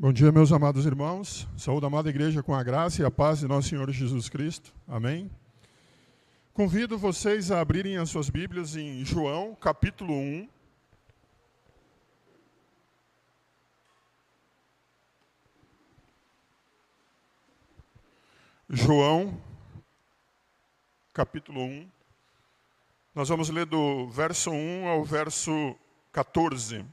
Bom dia, meus amados irmãos. Saúde, amada igreja, com a graça e a paz de nosso Senhor Jesus Cristo. Amém. Convido vocês a abrirem as suas Bíblias em João, capítulo 1. João, capítulo 1. Nós vamos ler do verso 1 ao verso 14.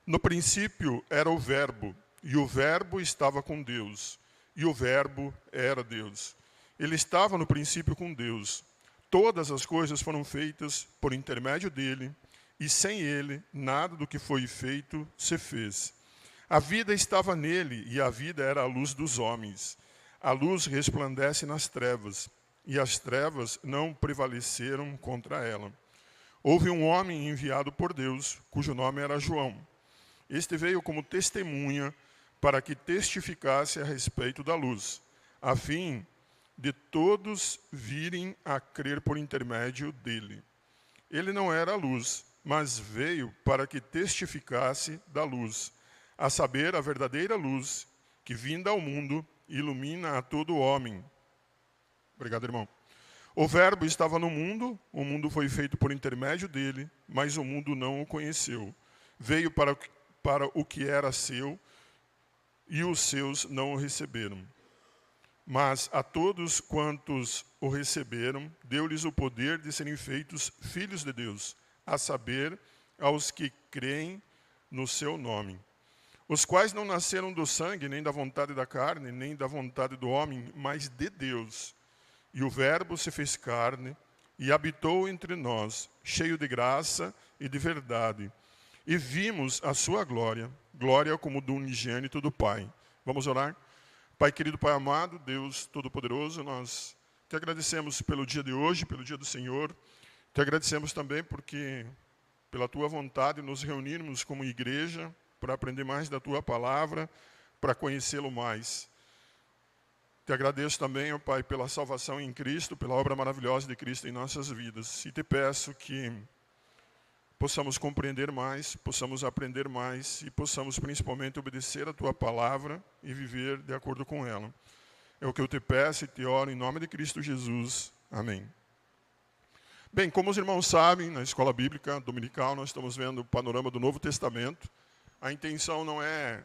No princípio era o Verbo, e o Verbo estava com Deus, e o Verbo era Deus. Ele estava no princípio com Deus. Todas as coisas foram feitas por intermédio dele, e sem ele, nada do que foi feito se fez. A vida estava nele, e a vida era a luz dos homens. A luz resplandece nas trevas, e as trevas não prevaleceram contra ela. Houve um homem enviado por Deus, cujo nome era João. Este veio como testemunha para que testificasse a respeito da luz, a fim de todos virem a crer por intermédio dele. Ele não era a luz, mas veio para que testificasse da luz, a saber, a verdadeira luz, que vinda ao mundo, ilumina a todo homem. Obrigado, irmão. O Verbo estava no mundo, o mundo foi feito por intermédio dele, mas o mundo não o conheceu. Veio para o que era seu, e os seus não o receberam. Mas a todos quantos o receberam, deu-lhes o poder de serem feitos filhos de Deus, a saber, aos que creem no seu nome, os quais não nasceram do sangue, nem da vontade da carne, nem da vontade do homem, mas de Deus. E o Verbo se fez carne e habitou entre nós, cheio de graça e de verdade. E vimos a sua glória, glória como do unigênito do Pai. Vamos orar? Pai querido, Pai amado, Deus Todo-Poderoso, nós te agradecemos pelo dia de hoje, pelo dia do Senhor. Te agradecemos também porque, pela tua vontade, nos reunirmos como igreja para aprender mais da tua palavra, para conhecê-lo mais. Te agradeço também, ó Pai, pela salvação em Cristo, pela obra maravilhosa de Cristo em nossas vidas. E te peço que possamos compreender mais, possamos aprender mais e possamos principalmente obedecer a tua palavra e viver de acordo com ela. É o que eu te peço e te oro em nome de Cristo Jesus. Amém. Bem, como os irmãos sabem, na escola bíblica dominical nós estamos vendo o panorama do Novo Testamento. A intenção não é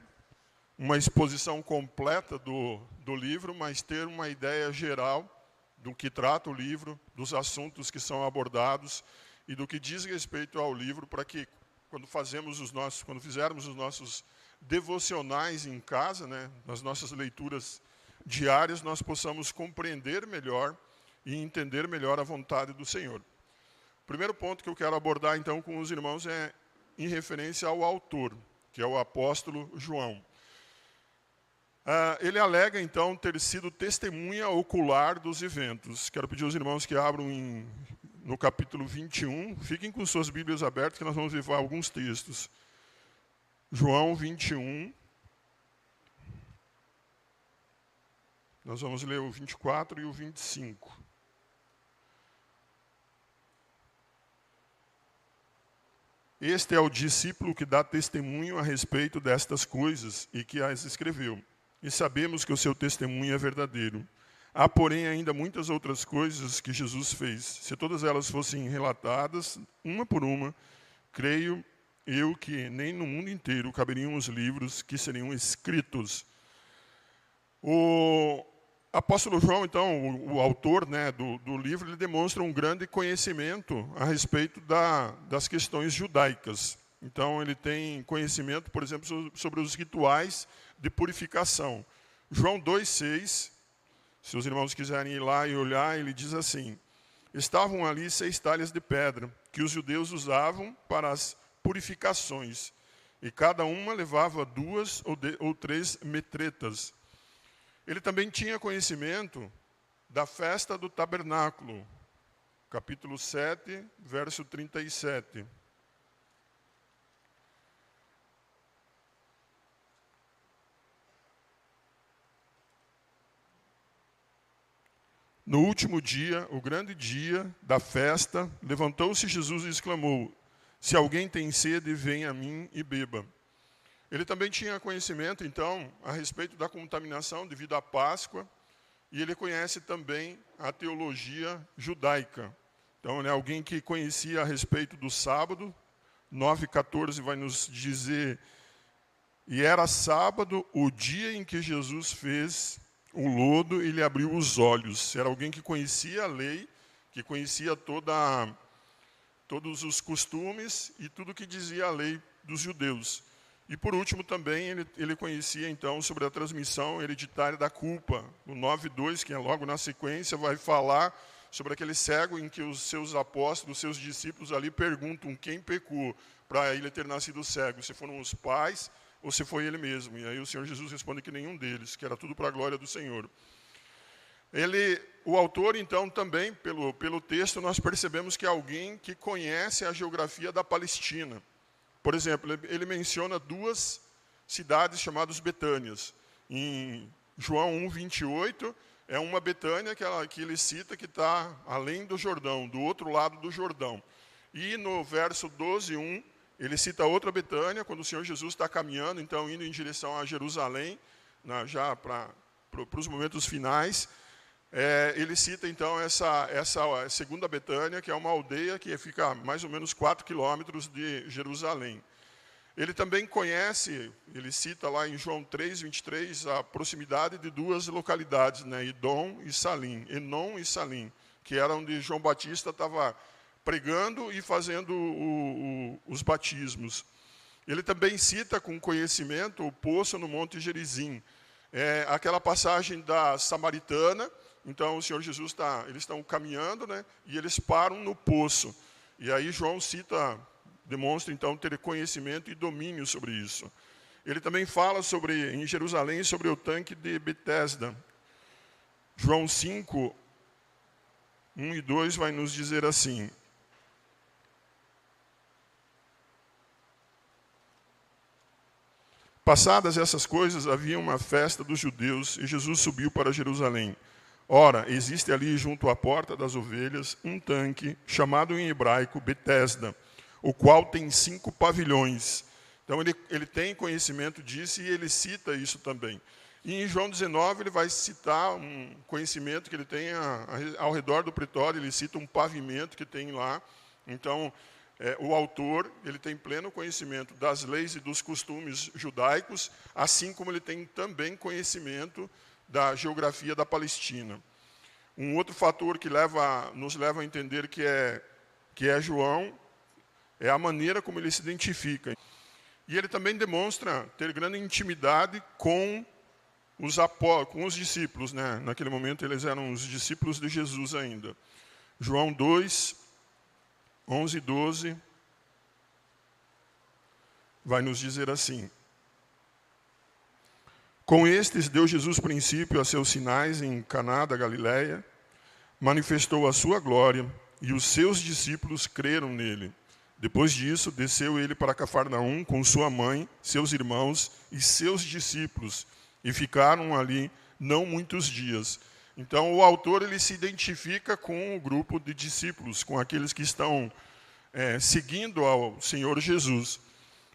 uma exposição completa do livro, mas ter uma ideia geral do que trata o livro, dos assuntos que são abordados e do que diz respeito ao livro, para que quando fizermos os nossos devocionais em casa, nas nossas leituras diárias, nós possamos compreender melhor e entender melhor a vontade do Senhor. O primeiro ponto que eu quero abordar então com os irmãos é em referência ao autor, que é o apóstolo João. Ele alega então ter sido testemunha ocular dos eventos. Quero pedir aos irmãos que abram no capítulo 21, fiquem com suas Bíblias abertas que nós vamos ver alguns textos. João 21, nós vamos ler o 24 e o 25. Este é o discípulo que dá testemunho a respeito destas coisas e que as escreveu. E sabemos que o seu testemunho é verdadeiro. Há, porém, ainda muitas outras coisas que Jesus fez. Se todas elas fossem relatadas, uma por uma, creio eu que nem no mundo inteiro caberiam os livros que seriam escritos. O apóstolo João, então, o autor do livro, ele demonstra um grande conhecimento a respeito das questões judaicas. Então, ele tem conhecimento, por exemplo, sobre os rituais de purificação. João 2,6, se os irmãos quiserem ir lá e olhar, ele diz assim: estavam ali 6 talhas de pedra, que os judeus usavam para as purificações, e cada uma levava 2 ou 3 metretas. Ele também tinha conhecimento da festa do tabernáculo, capítulo 7, verso 37. No último dia, o grande dia da festa, levantou-se Jesus e exclamou: se alguém tem sede, venha a mim e beba. Ele também tinha conhecimento, então, a respeito da contaminação devido à Páscoa, e ele conhece também a teologia judaica. Então, ele é alguém que conhecia a respeito do sábado. 9,14 vai nos dizer: e era sábado, o dia em que Jesus fez o lodo e lhe abriu os olhos. Era alguém que conhecia a lei, que conhecia todos os costumes e tudo que dizia a lei dos judeus. E por último também ele conhecia então sobre a transmissão hereditária da culpa. O 9,2, que é logo na sequência, vai falar sobre aquele cego em que os seus apóstolos, os seus discípulos ali perguntam quem pecou para ele ter nascido cego, se foram os pais ou se foi ele mesmo. E aí o Senhor Jesus responde que nenhum deles, que era tudo para a glória do Senhor. O autor, então, também, pelo texto, nós percebemos que é alguém que conhece a geografia da Palestina. Por exemplo, ele menciona 2 cidades chamadas Betânias. Em João 1,28, é uma Betânia que ele cita que está além do Jordão, do outro lado do Jordão. E no verso 12,1, ele cita outra Betânia, quando o Senhor Jesus está caminhando, então indo em direção a Jerusalém, já para os momentos finais. Ele cita então essa segunda Betânia, que é uma aldeia que fica a mais ou menos 4 quilômetros de Jerusalém. Ele também conhece, ele cita lá em João 3,23, a proximidade de 2 localidades, né, Enom e Salim, que era onde João Batista estava pregando e fazendo os batismos. Ele também cita com conhecimento o poço no Monte Gerizim. Aquela passagem da Samaritana. Então o Senhor Jesus eles estão caminhando, né, e eles param no poço. E aí João demonstra então ter conhecimento e domínio sobre isso. Ele também fala em Jerusalém sobre o tanque de Betesda. João 5, 1 e 2 vai nos dizer assim: passadas essas coisas, havia uma festa dos judeus e Jesus subiu para Jerusalém. Ora, existe ali junto à porta das ovelhas um tanque chamado em hebraico Betesda, o qual tem 5 pavilhões. Então ele tem conhecimento disso e ele cita isso também. E em João 19 ele vai citar um conhecimento que ele tem ao redor do pretório, ele cita um pavimento que tem lá. Então o autor ele tem pleno conhecimento das leis e dos costumes judaicos, assim como ele tem também conhecimento da geografia da Palestina. Um outro fator que nos leva a entender que é João é a maneira como ele se identifica. E ele também demonstra ter grande intimidade com os discípulos, né? Naquele momento eles eram os discípulos de Jesus ainda. João 2, 11 e 12 vai nos dizer assim: com estes deu Jesus princípio a seus sinais em Caná da Galileia, manifestou a sua glória, e os seus discípulos creram nele. Depois disso, desceu ele para Cafarnaum com sua mãe, seus irmãos e seus discípulos, e ficaram ali não muitos dias. Então, o autor ele se identifica com o grupo de discípulos, com aqueles que estão seguindo ao Senhor Jesus.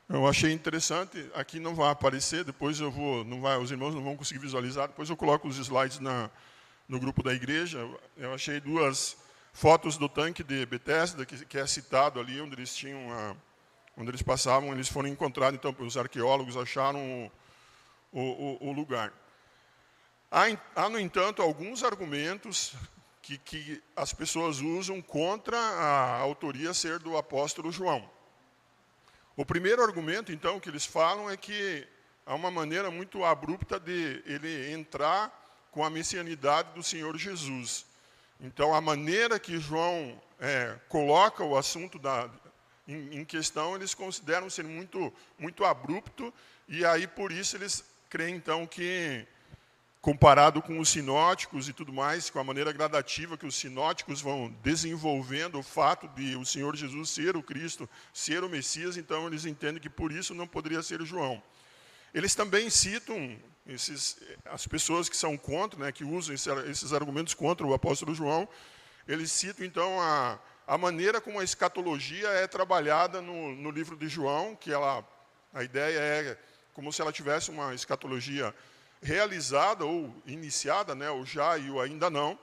Eu achei interessante, aqui não vai aparecer, depois os irmãos não vão conseguir visualizar, depois eu coloco os slides no grupo da igreja. Eu achei 2 fotos do tanque de Betesda, que é citado ali, onde eles passavam, eles foram encontrados, então, pelos arqueólogos, acharam o lugar. Há, no entanto, alguns argumentos que as pessoas usam contra a autoria ser do apóstolo João. O primeiro argumento, então, que eles falam é que há uma maneira muito abrupta de ele entrar com a messianidade do Senhor Jesus. Então, a maneira que João coloca o assunto em questão, eles consideram ser muito, muito abrupto, e aí, por isso, eles creem, então, que, comparado com os sinóticos e tudo mais, com a maneira gradativa que os sinóticos vão desenvolvendo o fato de o Senhor Jesus ser o Cristo, ser o Messias, então eles entendem que por isso não poderia ser João. Eles também citam as pessoas que são contra, né, que usam esses argumentos contra o apóstolo João, eles citam então a maneira como a escatologia é trabalhada no livro de João, que a ideia é como se ela tivesse uma escatologia realizada ou iniciada, né, o já e o ainda não,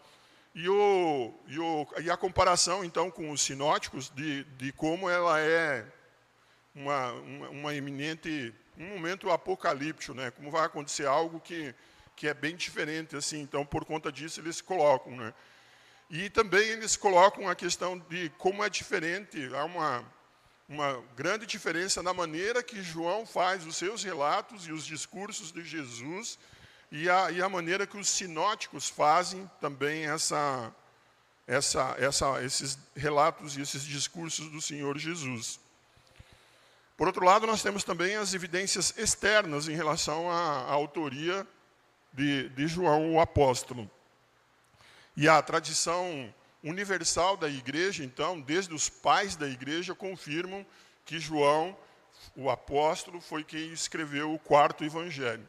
e a comparação, então, com os sinóticos, de como ela é uma eminente, um momento apocalíptico, né, como vai acontecer algo que é bem diferente, assim. Então, por conta disso, eles colocam, né. E também eles colocam a questão de como é diferente, há uma grande diferença na maneira que João faz os seus relatos e os discursos de Jesus, e a maneira que os sinóticos fazem também esses relatos e esses discursos do Senhor Jesus. Por outro lado, nós temos também as evidências externas em relação à autoria de João o apóstolo. E a tradição universal da igreja, então, desde os pais da igreja, confirmam que João, o apóstolo, foi quem escreveu o quarto evangelho.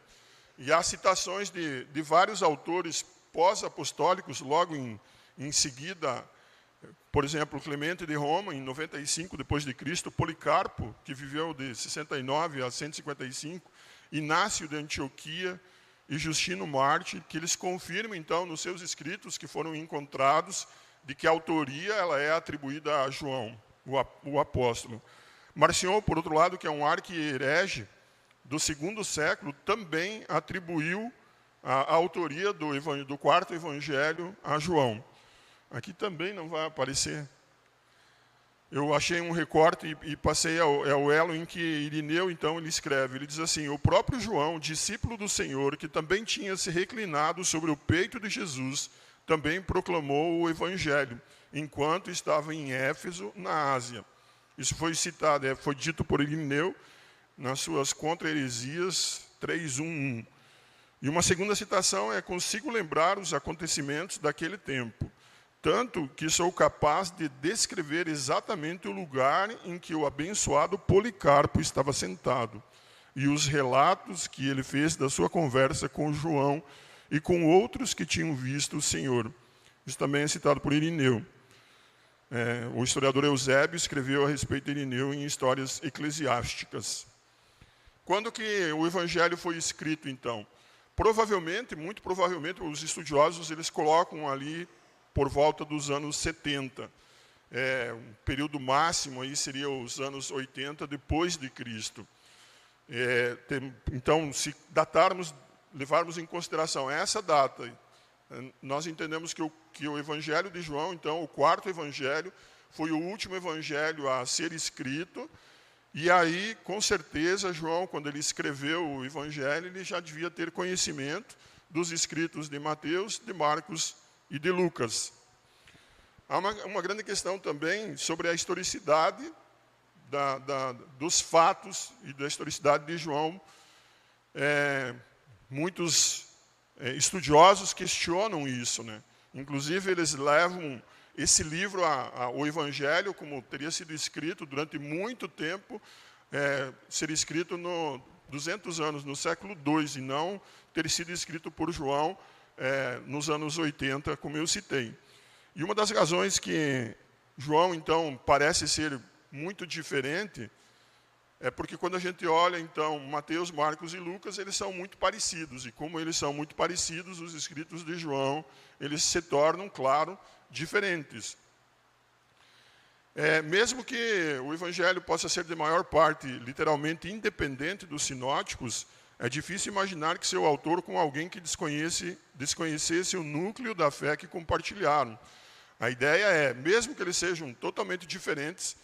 E há citações de vários autores pós-apostólicos, logo em seguida, por exemplo, Clemente de Roma, em 95 depois de Cristo, Policarpo, que viveu de 69 a 155, Inácio de Antioquia e Justino Marte, que eles confirmam, então, nos seus escritos que foram encontrados, de que a autoria ela é atribuída a João, o apóstolo. Marcion, por outro lado, que é um arqui-herege do segundo século, também atribuiu a autoria do quarto evangelho a João. Aqui também não vai aparecer. Eu achei um recorte e passei ao elo em que Irineu, então, ele escreve. Ele diz assim: o próprio João, discípulo do Senhor, que também tinha se reclinado sobre o peito de Jesus, também proclamou o evangelho, enquanto estava em Éfeso, na Ásia. Isso foi citado, foi dito por Irineu, nas suas contra-heresias 3:1. E uma segunda citação é: consigo lembrar os acontecimentos daquele tempo, tanto que sou capaz de descrever exatamente o lugar em que o abençoado Policarpo estava sentado, e os relatos que ele fez da sua conversa com João e com outros que tinham visto o Senhor. Isso também é citado por Irineu. O historiador Eusébio escreveu a respeito de Irineu em Histórias Eclesiásticas. Quando que o evangelho foi escrito, então? Provavelmente, muito provavelmente, os estudiosos eles colocam ali por volta dos anos 70. Um período máximo aí seria os anos 80 depois de Cristo. Então, se levarmos em consideração essa data, nós entendemos que o evangelho de João, então, o quarto evangelho, foi o último evangelho a ser escrito. E aí, com certeza, João, quando ele escreveu o evangelho, ele já devia ter conhecimento dos escritos de Mateus, de Marcos e de Lucas. Há uma grande questão também sobre a historicidade dos fatos e da historicidade de João. Muitos estudiosos questionam isso, né? Inclusive, eles levam esse livro, o Evangelho, como teria sido escrito durante muito tempo, seria escrito 200 anos, no século II, e não ter sido escrito por João nos anos 80, como eu citei. E uma das razões que João, então, parece ser muito diferente é porque quando a gente olha, então, Mateus, Marcos e Lucas, eles são muito parecidos. E como eles são muito parecidos, os escritos de João, eles se tornam, claro, diferentes. Mesmo que o evangelho possa ser de maior parte literalmente independente dos sinóticos, é difícil imaginar que seu autor com alguém que desconhecesse o núcleo da fé que compartilharam. A ideia é, mesmo que eles sejam totalmente diferentes,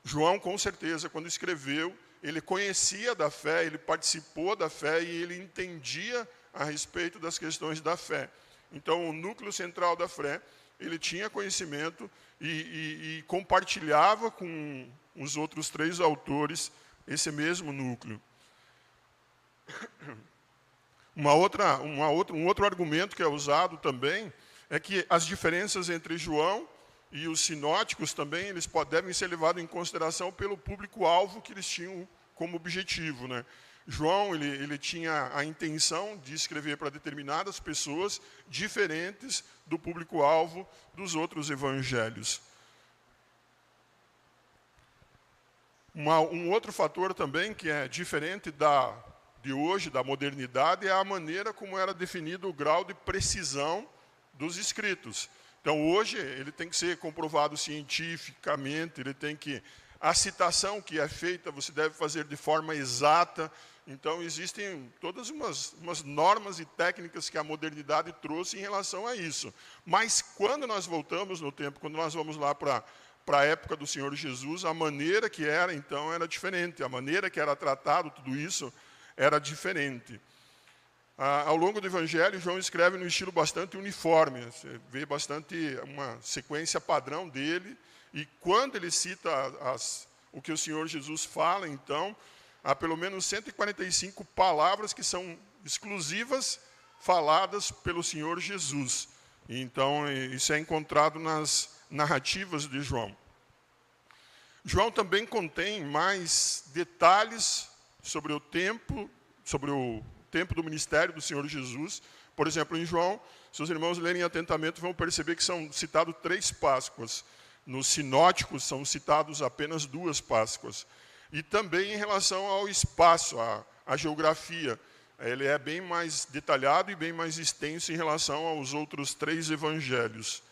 João, com certeza, quando escreveu, ele conhecia da fé, ele participou da fé e ele entendia a respeito das questões da fé. Então, o núcleo central da fé, ele tinha conhecimento e compartilhava com os outros três autores esse mesmo núcleo. Um outro argumento que é usado também é que as diferenças entre João e os sinóticos também eles devem ser levados em consideração pelo público-alvo que eles tinham como objetivo, né? João ele tinha a intenção de escrever para determinadas pessoas diferentes do público-alvo dos outros evangelhos. Um outro fator também que é diferente de hoje, da modernidade, é a maneira como era definido o grau de precisão dos escritos. Então, hoje, ele tem que ser comprovado cientificamente, a citação que é feita, você deve fazer de forma exata. Então, existem todas umas normas e técnicas que a modernidade trouxe em relação a isso. Mas, quando nós voltamos no tempo, quando nós vamos lá para a época do Senhor Jesus, a maneira que era, então, era diferente. A maneira que era tratado tudo isso era diferente. Ao longo do Evangelho, João escreve no estilo bastante uniforme. Você vê bastante uma sequência padrão dele. E quando ele cita o que o Senhor Jesus fala, então, há pelo menos 145 palavras que são exclusivas faladas pelo Senhor Jesus. Então, isso é encontrado nas narrativas de João. João também contém mais detalhes sobre o tempo do ministério do Senhor Jesus. Por exemplo, em João, se os irmãos lerem atentamente, vão perceber que são citados 3 Páscoas. Nos sinóticos são citados apenas 2 Páscoas. E também em relação ao espaço, à geografia. Ele é bem mais detalhado e bem mais extenso em relação aos outros 3 evangelhos.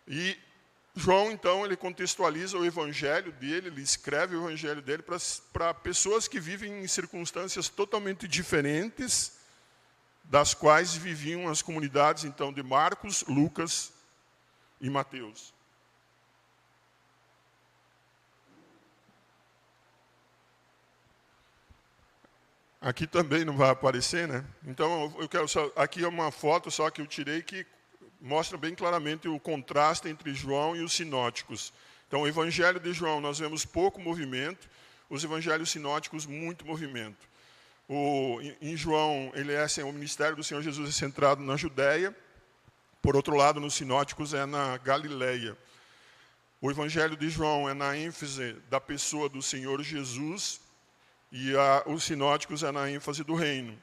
E João, então, ele contextualiza o evangelho dele, ele escreve o evangelho dele para pessoas que vivem em circunstâncias totalmente diferentes das quais viviam as comunidades, então, de Marcos, Lucas e Mateus. Aqui também não vai aparecer, né? Então, aqui é uma foto só que eu tirei que mostra bem claramente o contraste entre João e os sinóticos. Então, o evangelho de João, nós vemos pouco movimento, os evangelhos sinóticos, muito movimento. Em João, o ministério do Senhor Jesus é centrado na Judéia, por outro lado, nos sinóticos é na Galileia. O evangelho de João é na ênfase da pessoa do Senhor Jesus, e os sinóticos é na ênfase do reino.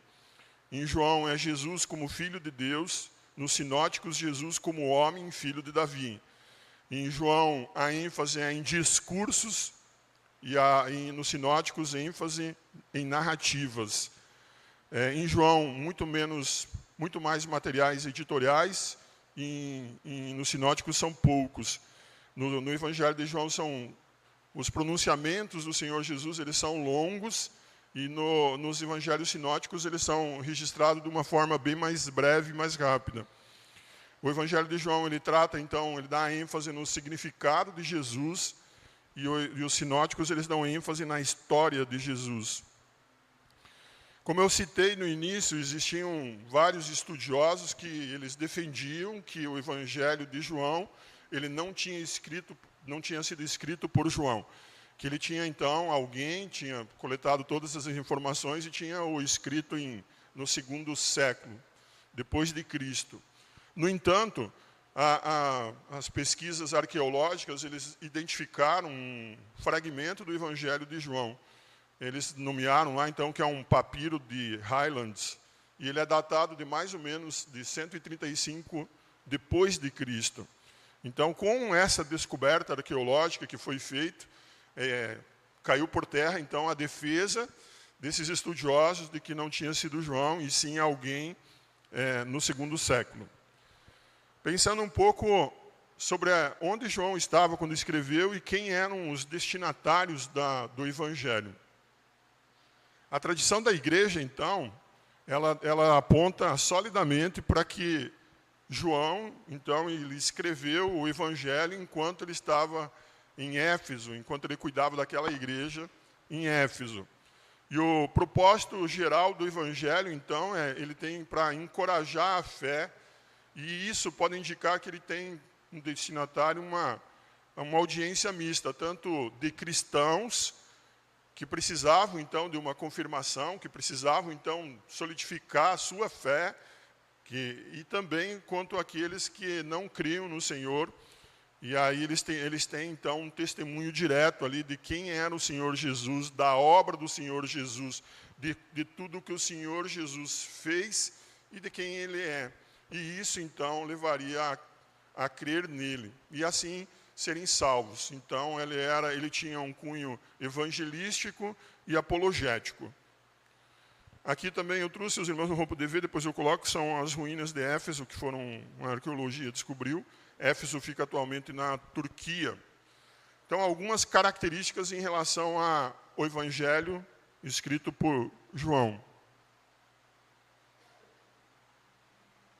Em João é Jesus como Filho de Deus, nos sinóticos, Jesus como homem, filho de Davi. Em João, a ênfase é em discursos, e nos sinóticos, ênfase em narrativas. Em João, muito mais materiais editoriais, e nos sinóticos são poucos. No Evangelho de João, os pronunciamentos do Senhor Jesus, eles são longos, e nos evangelhos sinóticos eles são registrados de uma forma bem mais breve e mais rápida. O evangelho de João, ele dá ênfase no significado de Jesus, e os sinóticos, eles dão ênfase na história de Jesus. Como eu citei no início, existiam vários estudiosos que eles defendiam que o evangelho de João, ele não tinha sido escrito por João. Que ele tinha, então, tinha coletado todas essas informações e tinha o escrito no 2º século, depois de Cristo. No entanto, as pesquisas arqueológicas, eles identificaram um fragmento do Evangelho de João. Eles nomearam lá, então, que é um papiro de Highlands, e ele é datado de mais ou menos de 135 depois de Cristo. Então, com essa descoberta arqueológica que foi feita, caiu por terra, então, a defesa desses estudiosos de que não tinha sido João, e sim alguém no 2º século. Pensando um pouco sobre onde João estava quando escreveu e quem eram os destinatários do Evangelho. A tradição da igreja, então, ela aponta solidamente para que João, então, ele escreveu o Evangelho enquanto ele estava em Éfeso, enquanto ele cuidava daquela igreja em Éfeso. E o propósito geral do Evangelho, então, ele tem para encorajar a fé, e isso pode indicar que ele tem um destinatário, uma audiência mista, tanto de cristãos que precisavam, então, de uma confirmação, que precisavam, então, solidificar a sua fé, e também quanto àqueles que não criam no Senhor. E aí eles têm, então, um testemunho direto ali de quem era o Senhor Jesus, da obra do Senhor Jesus, de tudo que o Senhor Jesus fez e de quem Ele é. E isso, então, levaria a crer nele. E assim serem salvos. Então, ele tinha um cunho evangelístico e apologético. Aqui também eu trouxe, os irmãos não vão poder ver, depois eu coloco, são as ruínas de Éfeso, que foram, a arqueologia descobriu. Éfeso fica atualmente na Turquia. Então, algumas características em relação ao Evangelho escrito por João.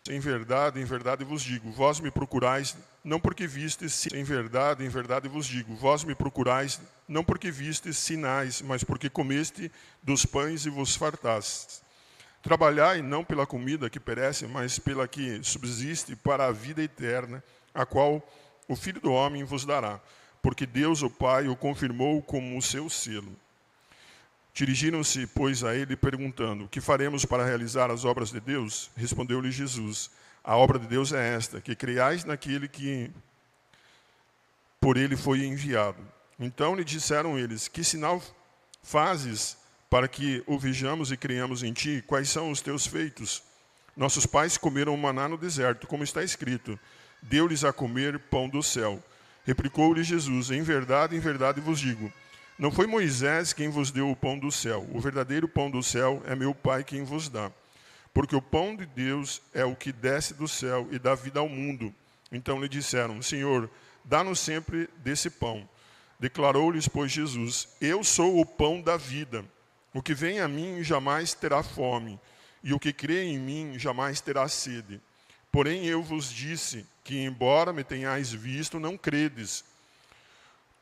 Em verdade vos digo, vós me procurais, não porque vistes, em verdade vos digo, vós me procurais, não porque vistes sinais, mas porque comeste dos pães e vos fartastes. Trabalhai não pela comida que perece, mas pela que subsiste para a vida eterna, a qual o Filho do Homem vos dará, porque Deus, o Pai, o confirmou como o seu selo. Dirigiram-se, pois, a ele, perguntando, que faremos para realizar as obras de Deus? Respondeu-lhe Jesus, a obra de Deus é esta, que creiais naquele que por ele foi enviado. Então lhe disseram eles, que sinal fazes para que o vejamos e creiamos em ti? Quais são os teus feitos? Nossos pais comeram maná no deserto, como está escrito, deu-lhes a comer pão do céu. Replicou-lhe Jesus, em verdade vos digo, não foi Moisés quem vos deu o pão do céu. O verdadeiro pão do céu é meu Pai quem vos dá. Porque o pão de Deus é o que desce do céu e dá vida ao mundo. Então lhe disseram, Senhor, dá-nos sempre desse pão. Declarou-lhes, pois, Jesus, eu sou o pão da vida. O que vem a mim jamais terá fome, e o que crê em mim jamais terá sede. Porém eu vos disse que, embora me tenhais visto, não credes.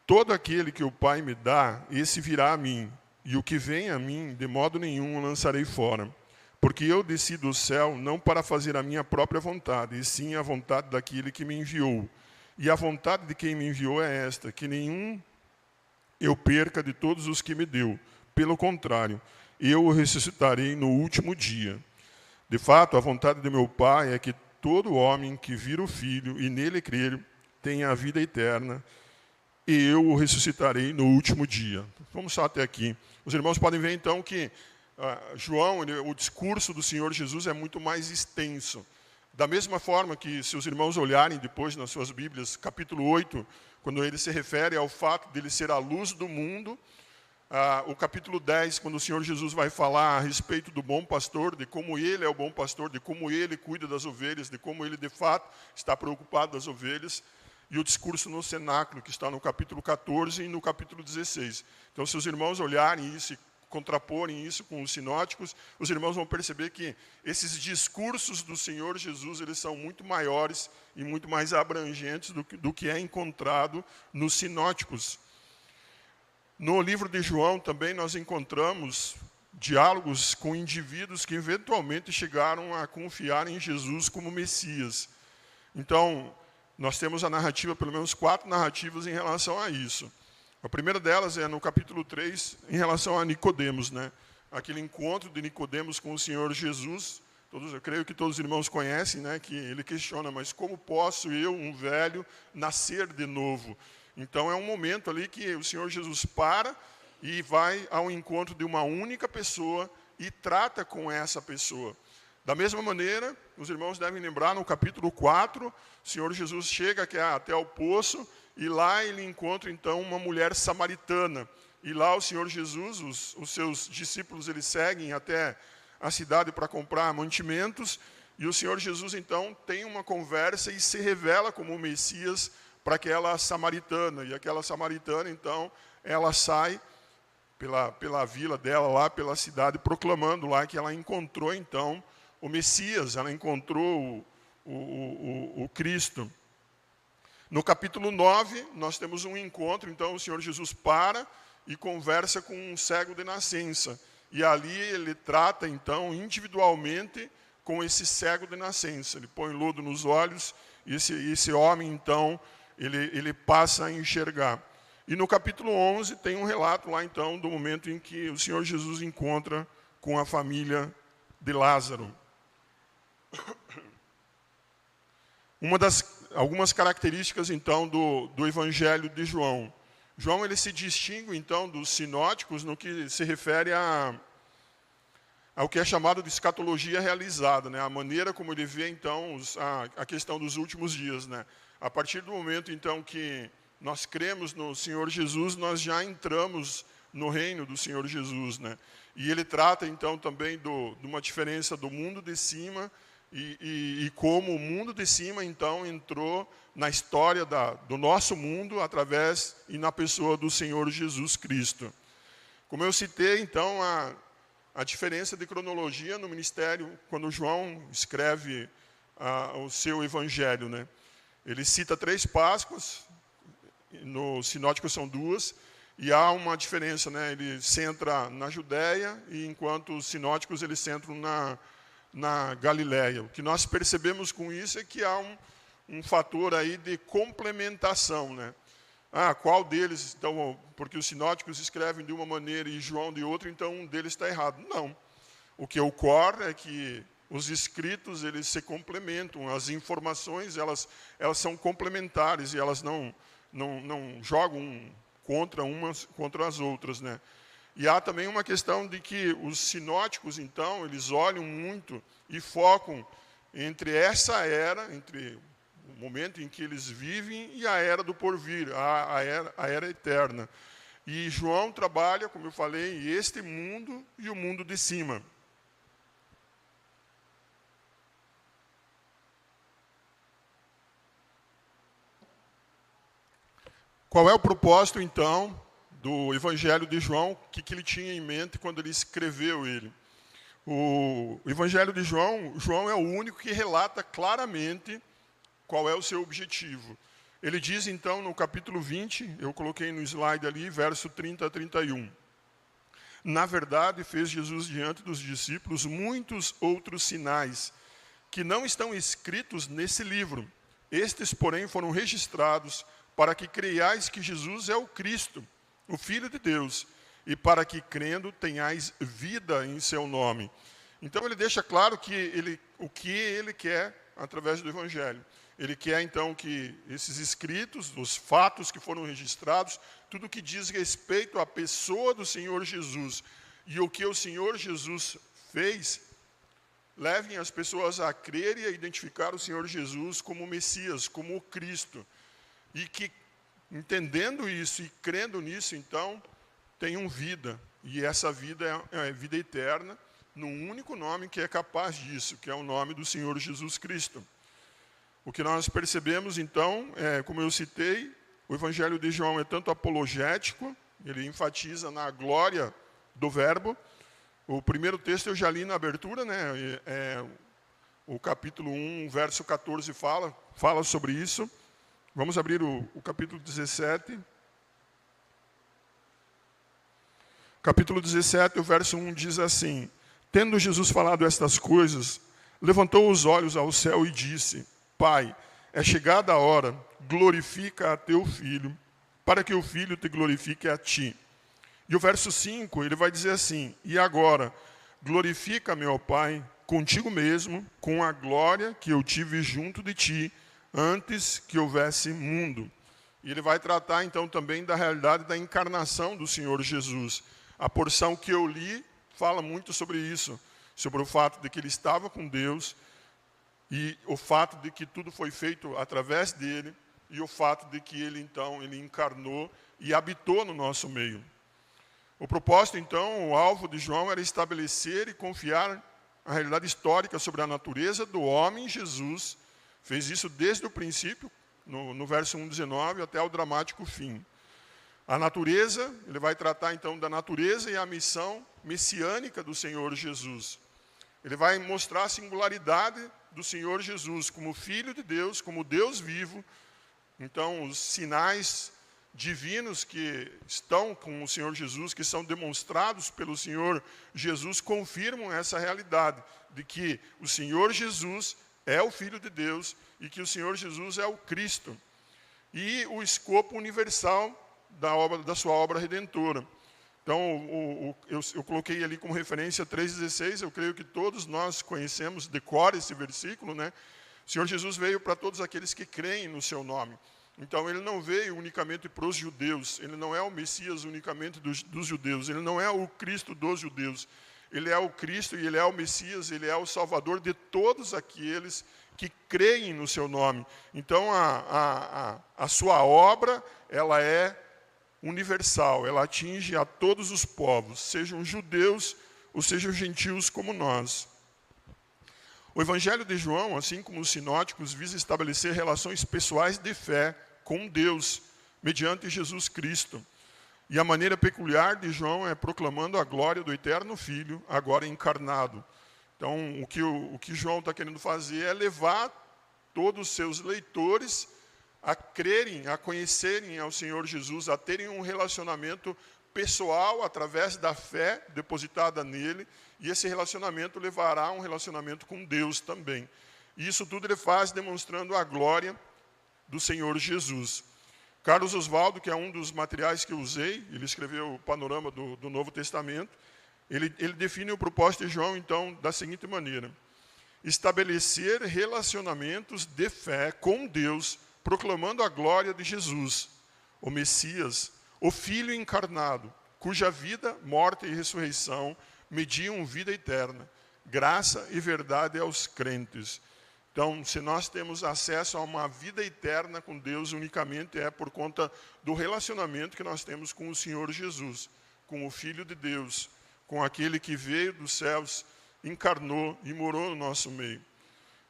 Todo aquele que o Pai me dá, esse virá a mim, e o que vem a mim, de modo nenhum o lançarei fora. Porque eu desci do céu não para fazer a minha própria vontade, e sim a vontade daquele que me enviou. E a vontade de quem me enviou é esta, que nenhum eu perca de todos os que me deu. Pelo contrário, eu o ressuscitarei no último dia. De fato, a vontade de meu Pai é que todo homem que vira o Filho e nele crer tenha a vida eterna, e eu o ressuscitarei no último dia. Vamos só até aqui. Os irmãos podem ver, então, que João, o discurso do Senhor Jesus é muito mais extenso. Da mesma forma que, se os irmãos olharem depois nas suas Bíblias, capítulo 8, quando ele se refere ao fato de ele ser a luz do mundo, o capítulo 10, quando o Senhor Jesus vai falar a respeito do bom pastor, de como ele é o bom pastor, de como ele cuida das ovelhas, de como ele, de fato, está preocupado das ovelhas, e o discurso no cenáculo, que está no capítulo 14 e no capítulo 16. Então, se os irmãos olharem isso e contraporem isso com os sinóticos, os irmãos vão perceber que esses discursos do Senhor Jesus, eles são muito maiores e muito mais abrangentes do que é encontrado nos sinóticos. No livro de João também nós encontramos diálogos com indivíduos que eventualmente chegaram a confiar em Jesus como Messias. Então, nós temos a narrativa, pelo menos 4 narrativas em relação a isso. A primeira delas é no capítulo 3, em relação a Nicodemos, né? Aquele encontro de Nicodemos com o Senhor Jesus. Eu creio que todos os irmãos conhecem, né? Que ele questiona, mas como posso eu, um velho, nascer de novo? Então é um momento ali que o Senhor Jesus para e vai ao encontro de uma única pessoa e trata com essa pessoa. Da mesma maneira, os irmãos devem lembrar, no capítulo 4, o Senhor Jesus chega até o poço, e lá ele encontra, então, uma mulher samaritana. E lá o Senhor Jesus, os seus discípulos, eles seguem até a cidade para comprar mantimentos, e o Senhor Jesus, então, tem uma conversa e se revela como o Messias para aquela samaritana. E aquela samaritana, então, ela sai pela vila dela, lá pela cidade, proclamando lá que ela encontrou, então, o Messias, ela encontrou o Cristo. No capítulo 9, nós temos um encontro, então o Senhor Jesus para e conversa com um cego de nascença. E ali ele trata, então, individualmente com esse cego de nascença. Ele põe lodo nos olhos e esse homem, então, ele passa a enxergar. E no capítulo 11 tem um relato lá, então, do momento em que o Senhor Jesus encontra com a família de Lázaro. Algumas características, então, do Evangelho de João. João, ele se distingue, então, dos sinóticos no que se refere ao que é chamado de escatologia realizada, né? A maneira como ele vê, então, a questão dos últimos dias, né? A partir do momento, então, que nós cremos no Senhor Jesus, nós já entramos no reino do Senhor Jesus, né? E ele trata, então, também de uma diferença do mundo de cima e como o mundo de cima, então, entrou na história do nosso mundo através e na pessoa do Senhor Jesus Cristo. Como eu citei, então, a diferença de cronologia no ministério, quando João escreve o seu evangelho, né? Ele cita 3 Páscoas, no sinótico são 2, e há uma diferença, né? Ele centra na Judéia, e enquanto os sinóticos eles centram na Galiléia. O que nós percebemos com isso é que há um fator aí de complementação, né? Qual deles, então, porque os sinóticos escrevem de uma maneira e João de outra, então um deles está errado. Não. O que ocorre é que os escritos eles se complementam, as informações elas são complementares e elas não jogam contra as outras, né? E há também uma questão de que os sinóticos, então, eles olham muito e focam entre essa era, entre o momento em que eles vivem e a era do porvir, a era eterna. E João trabalha, como eu falei, este mundo e o mundo de cima. Qual é o propósito, então, do Evangelho de João? O que ele tinha em mente quando ele escreveu ele? O Evangelho de João é o único que relata claramente qual é o seu objetivo. Ele diz, então, no capítulo 20, eu coloquei no slide ali, verso 30 a 31. Na verdade, fez Jesus diante dos discípulos muitos outros sinais que não estão escritos nesse livro. Estes, porém, foram registrados para que creiais que Jesus é o Cristo, o Filho de Deus, e para que, crendo, tenhais vida em seu nome. Então, ele deixa claro o que ele quer através do Evangelho. Ele quer, então, que esses escritos, os fatos que foram registrados, tudo que diz respeito à pessoa do Senhor Jesus e o que o Senhor Jesus fez, levem as pessoas a crer e a identificar o Senhor Jesus como o Messias, como o Cristo. E que, entendendo isso e crendo nisso, então, tenham vida. E essa vida é vida eterna, num único nome que é capaz disso, que é o nome do Senhor Jesus Cristo. O que nós percebemos, então, como eu citei, o Evangelho de João é tanto apologético, ele enfatiza na glória do Verbo. O primeiro texto eu já li na abertura, né? O capítulo 1, verso 14 fala sobre isso. Vamos abrir o capítulo 17. Capítulo 17, o verso 1 diz assim: Tendo Jesus falado estas coisas, levantou os olhos ao céu e disse: Pai, é chegada a hora, glorifica a teu Filho, para que o Filho te glorifique a ti. E o verso 5, ele vai dizer assim: E agora, glorifica-me, ó Pai, contigo mesmo, com a glória que eu tive junto de ti, antes que houvesse mundo. E ele vai tratar, então, também da realidade da encarnação do Senhor Jesus. A porção que eu li fala muito sobre isso, sobre o fato de que ele estava com Deus, e o fato de que tudo foi feito através dele, e o fato de que ele, então, ele encarnou e habitou no nosso meio. O propósito, então, o alvo de João era estabelecer e confiar a realidade histórica sobre a natureza do homem Jesus. Fez isso desde o princípio, no verso 1,19, até o dramático fim. A natureza, ele vai tratar então da natureza e a missão messiânica do Senhor Jesus. Ele vai mostrar a singularidade do Senhor Jesus como Filho de Deus, como Deus vivo. Então, os sinais divinos que estão com o Senhor Jesus, que são demonstrados pelo Senhor Jesus, confirmam essa realidade de que o Senhor Jesus é o Filho de Deus e que o Senhor Jesus é o Cristo. E o escopo universal da sua obra redentora. Então, eu coloquei ali como referência 3,16, eu creio que todos nós conhecemos, decora esse versículo, né? O Senhor Jesus veio para todos aqueles que creem no seu nome. Então, ele não veio unicamente para os judeus, ele não é o Messias unicamente dos judeus, ele não é o Cristo dos judeus. Ele é o Cristo e ele é o Messias, ele é o Salvador de todos aqueles que creem no seu nome. Então, a sua obra, ela é universal, ela atinge a todos os povos, sejam judeus ou sejam gentios como nós. O Evangelho de João, assim como os sinóticos, visa estabelecer relações pessoais de fé com Deus, mediante Jesus Cristo. E a maneira peculiar de João é proclamando a glória do eterno Filho, agora encarnado. Então, o que João está querendo fazer é levar todos os seus leitores a crerem, a conhecerem ao Senhor Jesus, a terem um relacionamento pessoal através da fé depositada nele, e esse relacionamento levará a um relacionamento com Deus também. E isso tudo ele faz demonstrando a glória do Senhor Jesus. Carlos Oswaldo, que é um dos materiais que eu usei, ele escreveu o panorama do Novo Testamento, ele define o propósito de João, então, da seguinte maneira: estabelecer relacionamentos de fé com Deus, proclamando a glória de Jesus, o Messias, o Filho encarnado, cuja vida, morte e ressurreição mediam vida eterna, graça e verdade aos crentes. Então, se nós temos acesso a uma vida eterna com Deus, unicamente é por conta do relacionamento que nós temos com o Senhor Jesus, com o Filho de Deus, com aquele que veio dos céus, encarnou e morou no nosso meio.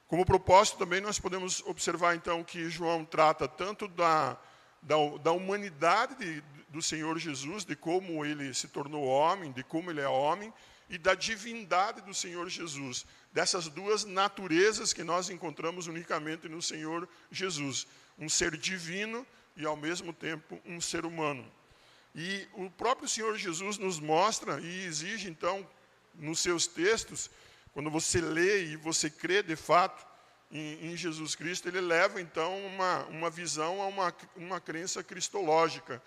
Como propósito também nós podemos observar então que João trata tanto da humanidade do Senhor Jesus, de como ele se tornou homem, de como ele é homem, e da divindade do Senhor Jesus, dessas duas naturezas que nós encontramos unicamente no Senhor Jesus, um ser divino e ao mesmo tempo um ser humano. E o próprio Senhor Jesus nos mostra e exige então nos seus textos, quando você lê e você crê de fato em Jesus Cristo, ele leva então uma visão a uma crença cristológica.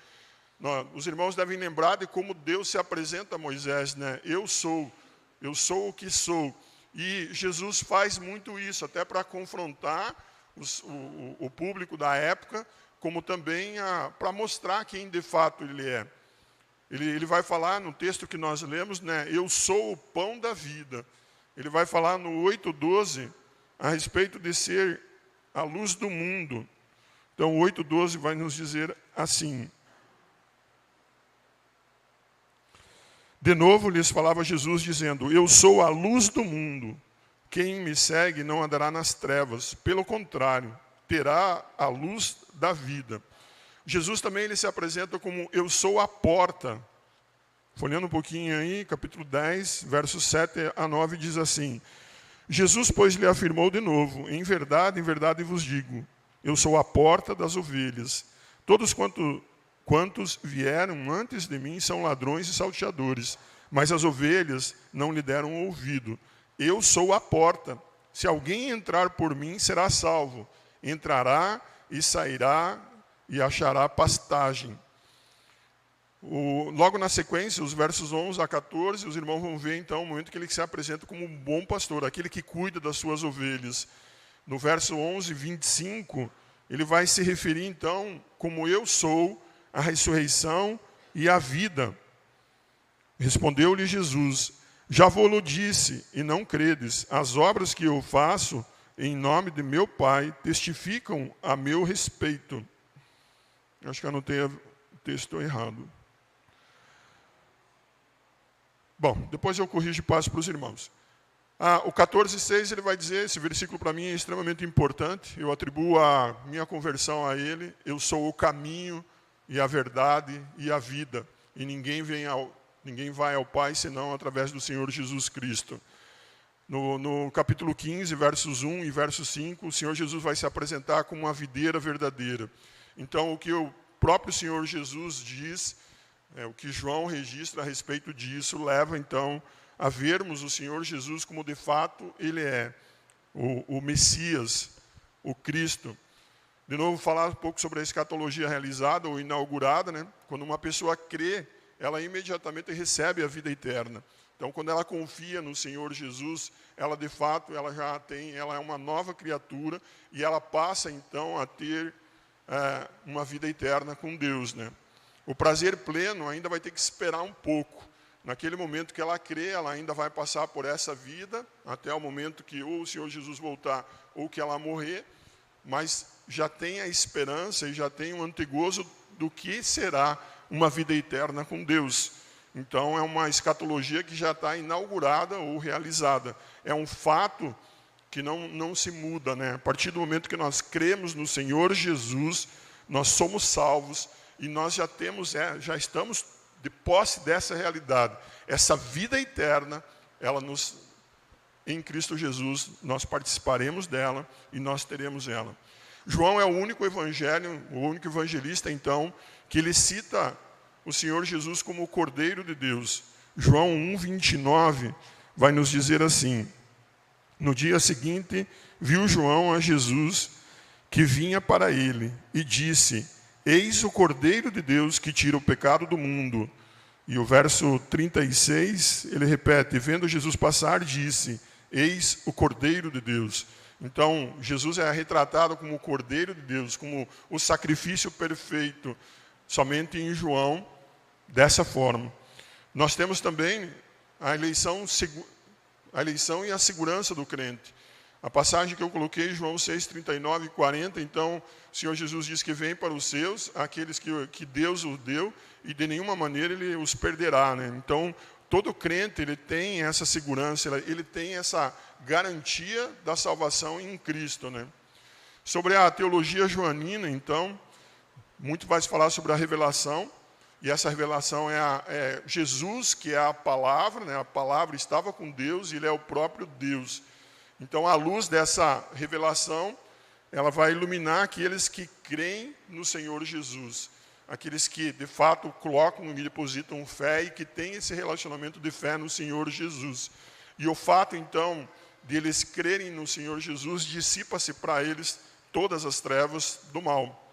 Os irmãos devem lembrar de como Deus se apresenta a Moisés, né? Eu sou o que sou. E Jesus faz muito isso, até para confrontar o público da época, como também para mostrar quem de fato ele é. Ele vai falar no texto que nós lemos, né? Eu sou o pão da vida. Ele vai falar no 8:12 a respeito de ser a luz do mundo. Então, o 8:12 vai nos dizer assim: de novo lhes falava Jesus, dizendo: eu sou a luz do mundo. Quem me segue não andará nas trevas. Pelo contrário, terá a luz da vida. Jesus também ele se apresenta como: eu sou a porta. Folhando um pouquinho aí, capítulo 10, versos 7 a 9, diz assim: Jesus, pois, lhe afirmou de novo: em verdade vos digo, eu sou a porta das ovelhas. Todos quantos vieram antes de mim são ladrões e salteadores, mas as ovelhas não lhe deram ouvido. Eu sou a porta. Se alguém entrar por mim, será salvo. Entrará e sairá e achará pastagem. Logo na sequência, os versos 11 a 14, os irmãos vão ver então o momento que ele se apresenta como um bom pastor, aquele que cuida das suas ovelhas. No verso 11, 25, ele vai se referir então como: eu sou a ressurreição e a vida. Respondeu-lhe Jesus: já vou-lo disse, e não credes. As obras que eu faço em nome de meu Pai testificam a meu respeito. Acho que eu anotei o texto errado. Bom, depois eu corrijo e passo para os irmãos. O 14:6 ele vai dizer, esse versículo para mim é extremamente importante, eu atribuo a minha conversão a ele: eu sou o caminho e a verdade e a vida, e ninguém vai ao Pai senão através do Senhor Jesus Cristo. No capítulo 15, versos 1 e verso 5, o Senhor Jesus vai se apresentar como uma videira verdadeira. Então, o que o próprio Senhor Jesus diz, o que João registra a respeito disso, leva então a vermos o Senhor Jesus como de fato ele é, o Messias, o Cristo. De novo, falar um pouco sobre a escatologia realizada ou inaugurada, né? Quando uma pessoa crê, ela imediatamente recebe a vida eterna. Então, quando ela confia no Senhor Jesus, ela de fato, ela é uma nova criatura e ela passa então a ter uma vida eterna com Deus, né? O prazer pleno ainda vai ter que esperar um pouco. Naquele momento que ela crê, ela ainda vai passar por essa vida, até o momento que ou o Senhor Jesus voltar ou que ela morrer, mas já tem a esperança e já tem um antegozo do que será uma vida eterna com Deus. Então, é uma escatologia que já está inaugurada ou realizada. É um fato que não se muda, né? A partir do momento que nós cremos no Senhor Jesus, nós somos salvos e nós já estamos de posse dessa realidade. Essa vida eterna, em Cristo Jesus, nós participaremos dela e nós teremos ela. João é o único evangelista, então, que ele cita o Senhor Jesus como o Cordeiro de Deus. João 1:29 vai nos dizer assim: no dia seguinte, viu João a Jesus que vinha para ele e disse: eis o Cordeiro de Deus que tira o pecado do mundo. E o verso 36, ele repete: vendo Jesus passar, disse: eis o Cordeiro de Deus. Então, Jesus é retratado como o Cordeiro de Deus, como o sacrifício perfeito, somente em João, dessa forma. Nós temos também a eleição e a segurança do crente. A passagem que eu coloquei, João 6, 39 e 40, então, o Senhor Jesus diz que vem para os seus, aqueles que Deus o deu, e de nenhuma maneira ele os perderá, né? Então, todo crente, ele tem essa segurança, ele tem essa garantia da salvação em Cristo, né? Sobre a teologia joanina, então, muito vai se falar sobre a revelação, e essa revelação é Jesus, que é a palavra, né? A palavra estava com Deus e ele é o próprio Deus. Então, à luz dessa revelação, ela vai iluminar aqueles que creem no Senhor Jesus. Aqueles que, de fato, colocam e depositam fé e que têm esse relacionamento de fé no Senhor Jesus. E o fato, então, de eles crerem no Senhor Jesus, dissipa-se para eles todas as trevas do mal.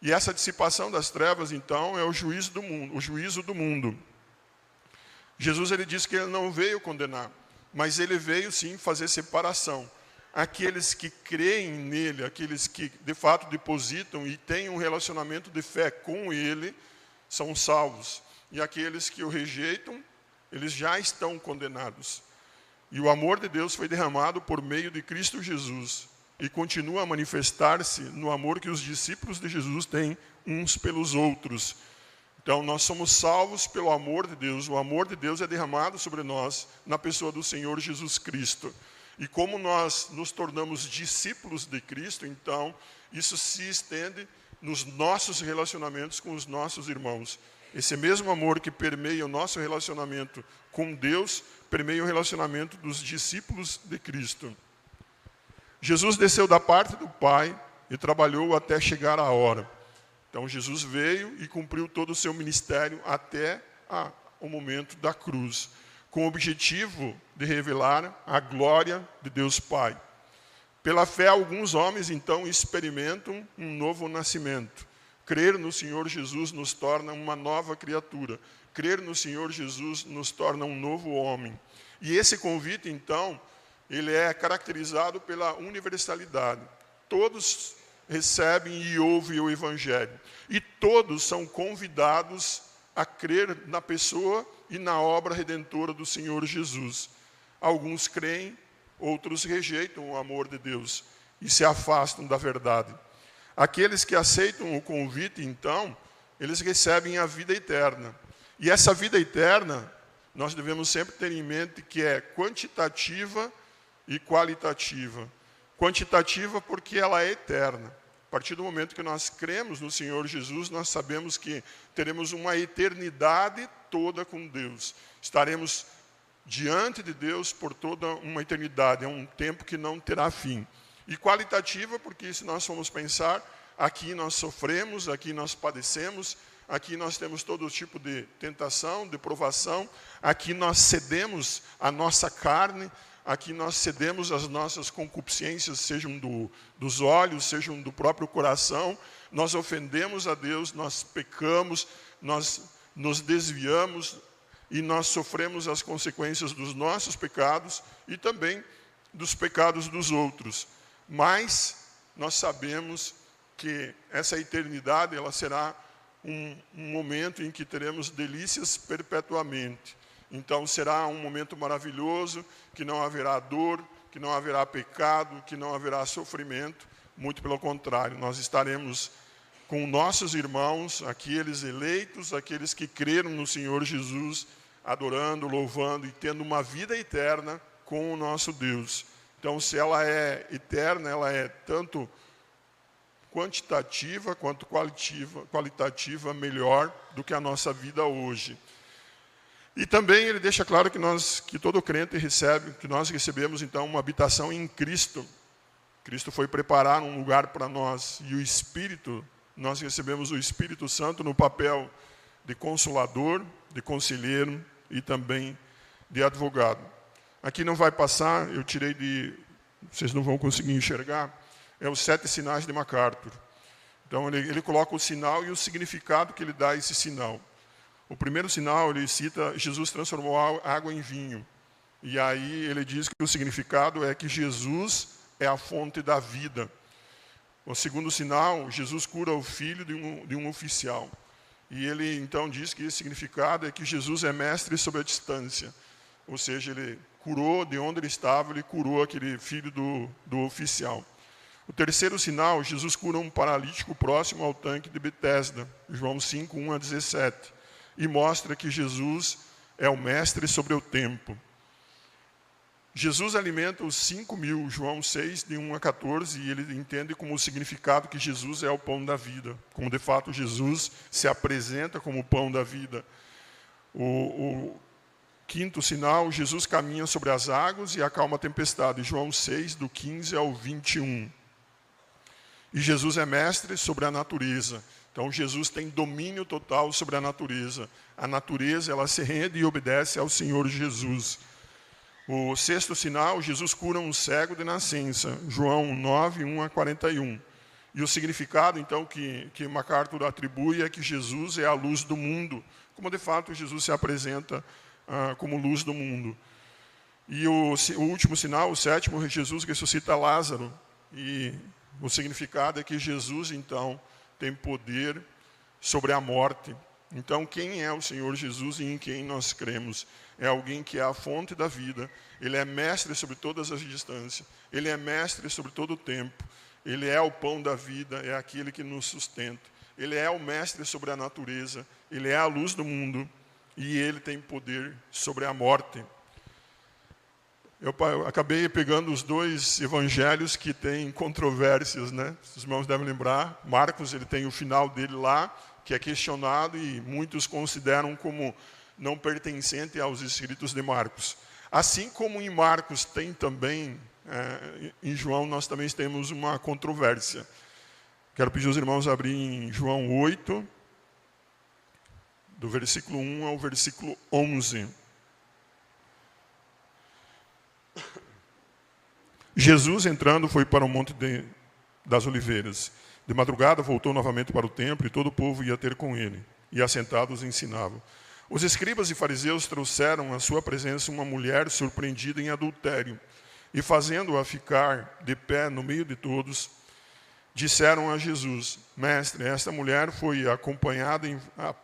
E essa dissipação das trevas, então, é o juízo do mundo. Jesus, ele diz que ele não veio condenar, mas ele veio, sim, fazer separação. Aqueles que creem nele, aqueles que, de fato, depositam e têm um relacionamento de fé com ele, são salvos. E aqueles que o rejeitam, eles já estão condenados. E o amor de Deus foi derramado por meio de Cristo Jesus e continua a manifestar-se no amor que os discípulos de Jesus têm uns pelos outros. Então, nós somos salvos pelo amor de Deus. O amor de Deus é derramado sobre nós na pessoa do Senhor Jesus Cristo. E como nós nos tornamos discípulos de Cristo, então, isso se estende nos nossos relacionamentos com os nossos irmãos. Esse mesmo amor que permeia o nosso relacionamento com Deus, permeia o relacionamento dos discípulos de Cristo. Jesus desceu da parte do Pai e trabalhou até chegar a hora. Então, Jesus veio e cumpriu todo o seu ministério até o momento da cruz, com o objetivo de revelar a glória de Deus Pai. Pela fé, alguns homens, então, experimentam um novo nascimento. Crer no Senhor Jesus nos torna uma nova criatura. Crer no Senhor Jesus nos torna um novo homem. E esse convite, então, ele é caracterizado pela universalidade. Todos recebem e ouvem o Evangelho. E todos são convidados a crer na pessoa e na obra redentora do Senhor Jesus. Alguns creem, outros rejeitam o amor de Deus e se afastam da verdade. Aqueles que aceitam o convite, então, eles recebem a vida eterna. E essa vida eterna, nós devemos sempre ter em mente que é quantitativa e qualitativa. Quantitativa porque ela é eterna. A partir do momento que nós cremos no Senhor Jesus, nós sabemos que teremos uma eternidade toda com Deus. Estaremos diante de Deus por toda uma eternidade. É um tempo que não terá fim. E qualitativa porque, se nós formos pensar, aqui nós sofremos, aqui nós padecemos, aqui nós temos todo tipo de tentação, de provação, aqui nós cedemos a nossa carne, aqui nós cedemos as nossas concupiscências, sejam dos olhos, sejam do próprio coração, nós ofendemos a Deus, nós pecamos, nós nos desviamos e nós sofremos as consequências dos nossos pecados e também dos pecados dos outros. Mas nós sabemos que essa eternidade ela será um momento em que teremos delícias perpetuamente. Então será um momento maravilhoso, que não haverá dor, que não haverá pecado, que não haverá sofrimento. Muito pelo contrário, nós estaremos com nossos irmãos, aqueles eleitos, aqueles que creram no Senhor Jesus, adorando, louvando e tendo uma vida eterna com o nosso Deus. Então, se ela é eterna, ela é tanto quantitativa quanto qualitativa melhor do que a nossa vida hoje. E também ele deixa claro que todo crente recebe, que nós recebemos então uma habitação em Cristo. Cristo foi preparar um lugar para nós, e o Espírito, nós recebemos o Espírito Santo no papel de consolador, de conselheiro e também de advogado. Aqui não vai passar, eu tirei vocês não vão conseguir enxergar, é os 7 sinais de MacArthur. Então ele coloca o sinal e o significado que ele dá a esse sinal. O primeiro sinal, ele cita, Jesus transformou água em vinho. E aí ele diz que o significado é que Jesus é a fonte da vida. O segundo sinal, Jesus cura o filho de um oficial. E ele então diz que esse significado é que Jesus é mestre sob a distância. Ou seja, ele curou de onde ele estava, ele curou aquele filho do oficial. O terceiro sinal, Jesus cura um paralítico próximo ao tanque de Betesda, João 5, 1 a 17. E mostra que Jesus é o mestre sobre o tempo. Jesus alimenta os 5.000, João 6, de 1 a 14, e ele entende como o significado que Jesus é o pão da vida, como de fato Jesus se apresenta como o pão da vida. O quinto sinal, Jesus caminha sobre as águas e acalma a tempestade, João 6, do 15 ao 21. E Jesus é mestre sobre a natureza. Então, Jesus tem domínio total sobre a natureza. A natureza, ela se rende e obedece ao Senhor Jesus. O sexto sinal, Jesus cura um cego de nascença. João 9, 1 a 41. E o significado, então, que MacArthur atribui é que Jesus é a luz do mundo. Como, de fato, Jesus se apresenta como luz do mundo. E o último sinal, o sétimo, Jesus ressuscita Lázaro. E o significado é que Jesus, então, tem poder sobre a morte. Então, quem é o Senhor Jesus e em quem nós cremos? É alguém que é a fonte da vida. Ele é mestre sobre todas as distâncias. Ele é mestre sobre todo o tempo. Ele é o pão da vida, é aquele que nos sustenta. Ele é o mestre sobre a natureza. Ele é a luz do mundo. E ele tem poder sobre a morte. Eu acabei pegando os 2 evangelhos que têm controvérsias, né? Os irmãos devem lembrar. Marcos, ele tem o final dele lá, que é questionado e muitos consideram como não pertencente aos escritos de Marcos. Assim como em Marcos tem também, em João nós também temos uma controvérsia. Quero pedir aos irmãos a abrir em João 8, do versículo 1 ao versículo 11. Jesus, entrando, foi para o Monte das Oliveiras. De madrugada, voltou novamente para o templo, e todo o povo ia ter com ele. E assentados ensinavam. Os escribas e fariseus trouxeram à sua presença uma mulher surpreendida em adultério. E fazendo-a ficar de pé no meio de todos, disseram a Jesus: Mestre, esta mulher foi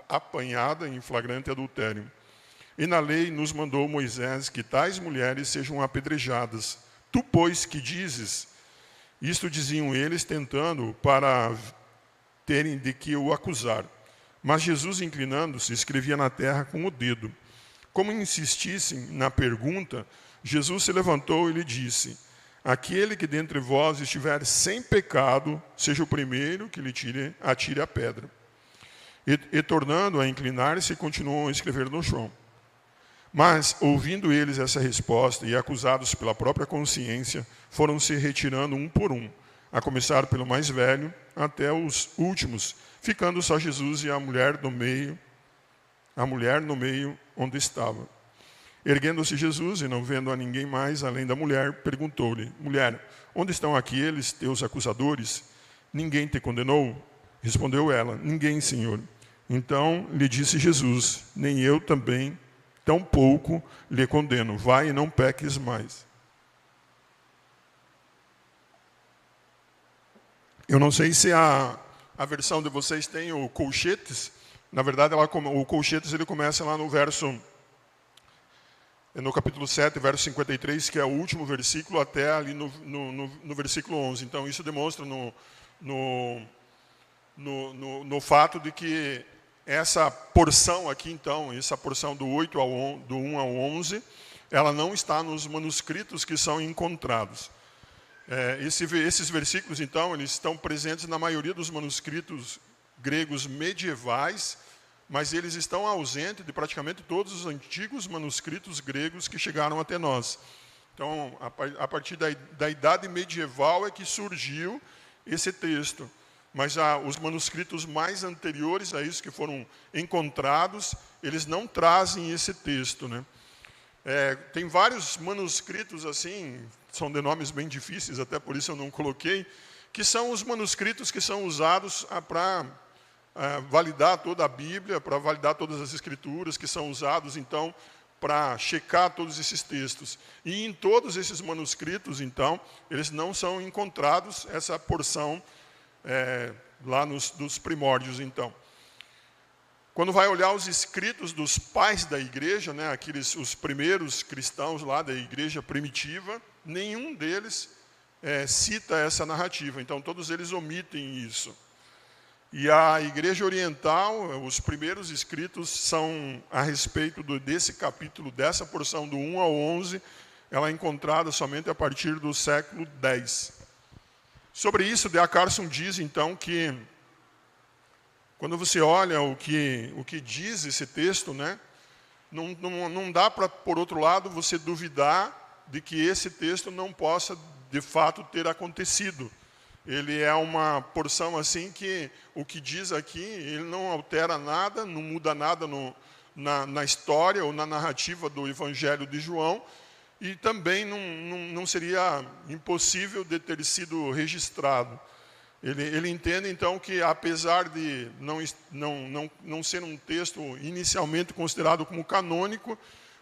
apanhada em flagrante adultério. E na lei nos mandou Moisés que tais mulheres sejam apedrejadas. Tu, pois, que dizes? Isto diziam eles, tentando para terem de que o acusar. Mas Jesus, inclinando-se, escrevia na terra com o dedo. Como insistissem na pergunta, Jesus se levantou e lhe disse: Aquele que dentre vós estiver sem pecado, seja o primeiro que lhe atire a pedra. E tornando a inclinar-se, continuou a escrever no chão. Mas, ouvindo eles essa resposta e acusados pela própria consciência, foram se retirando um por um, a começar pelo mais velho até os últimos, ficando só Jesus e a mulher no meio onde estava. Erguendo-se Jesus e não vendo a ninguém mais além da mulher, perguntou-lhe: Mulher, onde estão aqueles teus acusadores? Ninguém te condenou? Respondeu ela: Ninguém, Senhor. Então lhe disse Jesus: Nem eu também, tampouco lhe condeno. Vai e não peques mais. Eu não sei se a versão de vocês tem o colchetes. Na verdade, o colchetes ele começa lá no capítulo 7, verso 53, que é o último versículo, até ali no versículo 11. Então, isso demonstra no fato de que essa porção aqui, então, essa porção do 1 ao 11, ela não está nos manuscritos que são encontrados. Esses versículos, então, eles estão presentes na maioria dos manuscritos gregos medievais, mas eles estão ausentes de praticamente todos os antigos manuscritos gregos que chegaram até nós. Então, a partir da idade medieval é que surgiu esse texto. Mas os manuscritos mais anteriores a isso que foram encontrados, eles não trazem esse texto, né? Tem vários manuscritos assim, são de nomes bem difíceis, até por isso eu não coloquei, que são os manuscritos que são usados para validar toda a Bíblia, para validar todas as Escrituras, que são usados, então, para checar todos esses textos. E em todos esses manuscritos, então, eles não são encontrados essa porção lá dos primórdios, então. Quando vai olhar os escritos dos pais da igreja, né, os primeiros cristãos lá da igreja primitiva, nenhum deles cita essa narrativa. Então, todos eles omitem isso. E a igreja oriental, os primeiros escritos são a respeito desse capítulo, dessa porção do 1 ao 11, ela é encontrada somente a partir do século X. Sobre isso, D.A. Carson diz, então, que quando você olha o que diz esse texto, né, não dá para, por outro lado, você duvidar de que esse texto não possa, de fato, ter acontecido. Ele é uma porção assim que o que diz aqui, ele não altera nada, não muda nada na história ou na narrativa do Evangelho de João, e também não seria impossível de ter sido registrado. Ele entende, então, que apesar de não ser um texto inicialmente considerado como canônico,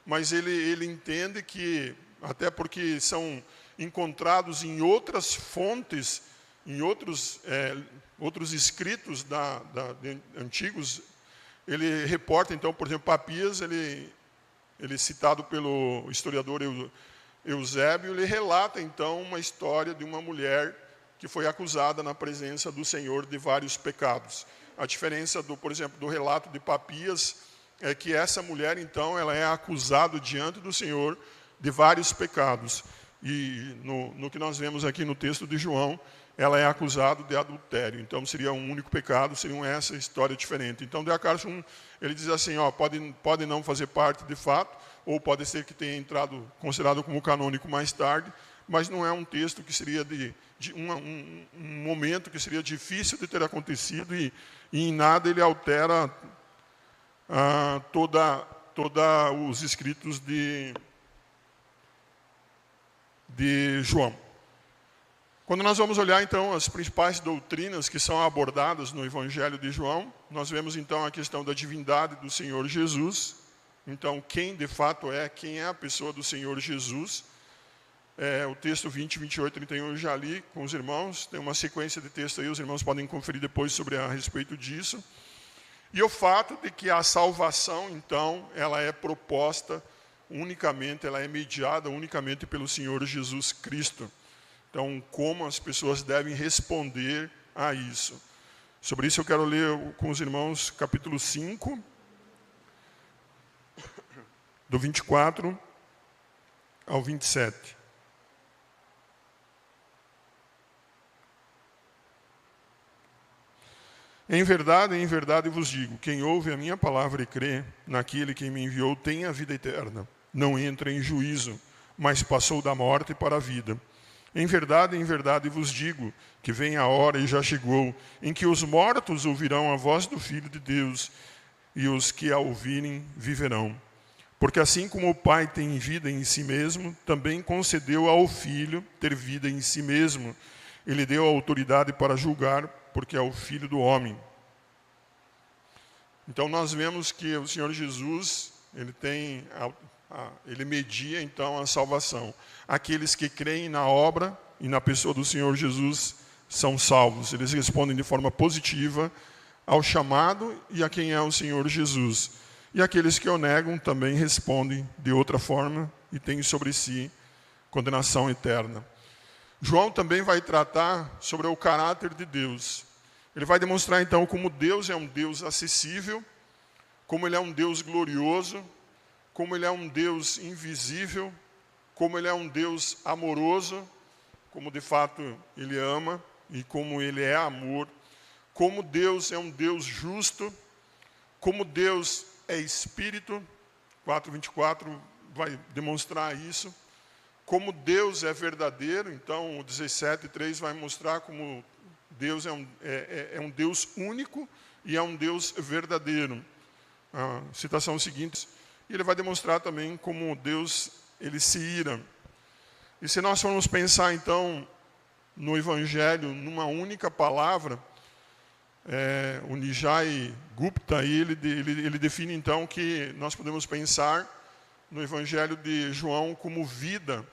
mas ele entende que, até porque são encontrados em outras fontes, em outros escritos antigos, ele reporta, então, por exemplo, Papias, ele citado pelo historiador Eusébio, ele relata, então, uma história de uma mulher que foi acusada na presença do Senhor de vários pecados. A diferença, por exemplo, do relato de Papias é que essa mulher, então, ela é acusada diante do Senhor de vários pecados. E no que nós vemos aqui no texto de João, ela é acusada de adultério. Então, seria um único pecado, seria essa história diferente. Então, D.A. Carson, ele diz assim, pode não fazer parte de fato, ou pode ser que tenha entrado, considerado como canônico mais tarde, mas não é um texto que seria de um momento que seria difícil de ter acontecido, e em nada ele altera toda os escritos de João. Quando nós vamos olhar, então, as principais doutrinas que são abordadas no Evangelho de João, nós vemos, então, a questão da divindade do Senhor Jesus. Então, quem de fato quem é a pessoa do Senhor Jesus. O texto 20, 28, 31 eu já li com os irmãos, tem uma sequência de texto aí, os irmãos podem conferir depois a respeito disso. E o fato de que a salvação, então, ela é proposta unicamente, ela é mediada unicamente pelo Senhor Jesus Cristo. Então, como as pessoas devem responder a isso. Sobre isso eu quero ler com os irmãos capítulo 5, do 24 ao 27. Em verdade vos digo, quem ouve a minha palavra e crê naquele que me enviou tem a vida eterna. Não entra em juízo, mas passou da morte para a vida. Em verdade vos digo que vem a hora e já chegou, em que os mortos ouvirão a voz do Filho de Deus, e os que a ouvirem viverão. Porque assim como o Pai tem vida em si mesmo, também concedeu ao Filho ter vida em si mesmo. Ele deu a autoridade para julgar, porque é o Filho do homem. Então nós vemos que o Senhor Jesus, ele media então a salvação. Aqueles que creem na obra e na pessoa do Senhor Jesus são salvos. Eles respondem de forma positiva ao chamado e a quem é o Senhor Jesus. E aqueles que o negam também respondem de outra forma e têm sobre si condenação eterna. João também vai tratar sobre o caráter de Deus. Ele vai demonstrar então como Deus é um Deus acessível, como Ele é um Deus glorioso, como Ele é um Deus invisível, como Ele é um Deus amoroso, como de fato Ele ama e como Ele é amor, como Deus é um Deus justo, como Deus é Espírito, 4:24 vai demonstrar isso, como Deus é verdadeiro, então o 17:3 vai mostrar como Deus é um Deus único e é um Deus verdadeiro. A citação seguinte, e ele vai demonstrar também como Deus, ele se ira. E se nós formos pensar então no Evangelho, numa única palavra, o Nijai Gupta, ele define então que nós podemos pensar no Evangelho de João como vida,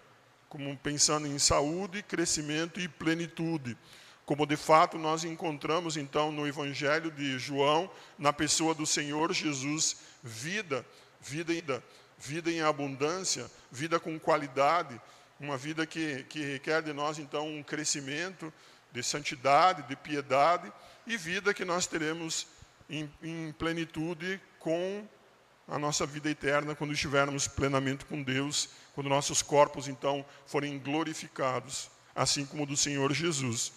como pensando em saúde, crescimento e plenitude. Como de fato nós encontramos então no Evangelho de João, na pessoa do Senhor Jesus, vida em abundância, vida com qualidade, uma vida que requer de nós então um crescimento de santidade, de piedade, e vida que nós teremos em plenitude com a nossa vida eterna, quando estivermos plenamente com Deus, quando nossos corpos então forem glorificados, assim como o do Senhor Jesus.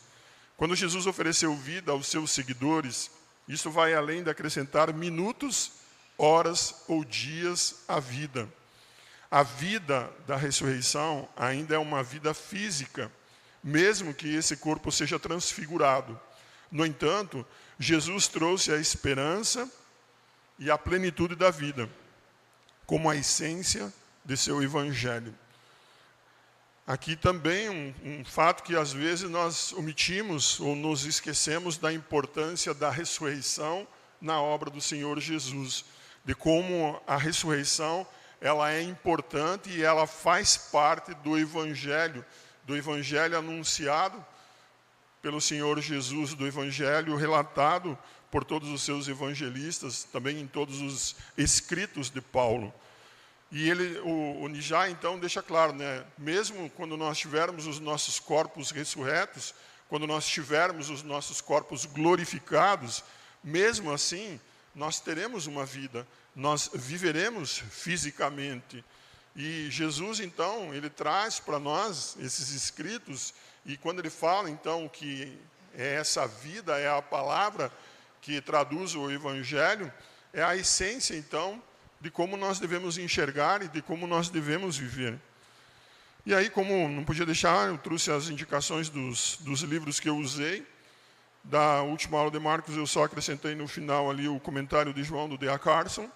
Quando Jesus ofereceu vida aos seus seguidores, isso vai além de acrescentar minutos, horas ou dias à vida. A vida da ressurreição ainda é uma vida física, mesmo que esse corpo seja transfigurado. No entanto, Jesus trouxe a esperança e a plenitude da vida, como a essência de seu Evangelho. Aqui também um fato que às vezes nós omitimos ou nos esquecemos da importância da ressurreição na obra do Senhor Jesus, de como a ressurreição ela é importante e ela faz parte do Evangelho anunciado pelo Senhor Jesus, do Evangelho relatado por todos os seus evangelistas, também em todos os escritos de Paulo. E o Nijai, então, deixa claro, né? Mesmo quando nós tivermos os nossos corpos ressurretos, quando nós tivermos os nossos corpos glorificados, mesmo assim, nós teremos uma vida, nós viveremos fisicamente. E Jesus, então, ele traz para nós esses escritos, e quando ele fala, então, que essa vida é a palavra que traduz o Evangelho, é a essência, então, de como nós devemos enxergar e de como nós devemos viver. E aí, como não podia deixar, eu trouxe as indicações dos livros que eu usei. Da última aula de Marcos, eu só acrescentei no final ali o comentário de João, do D.A. Carson.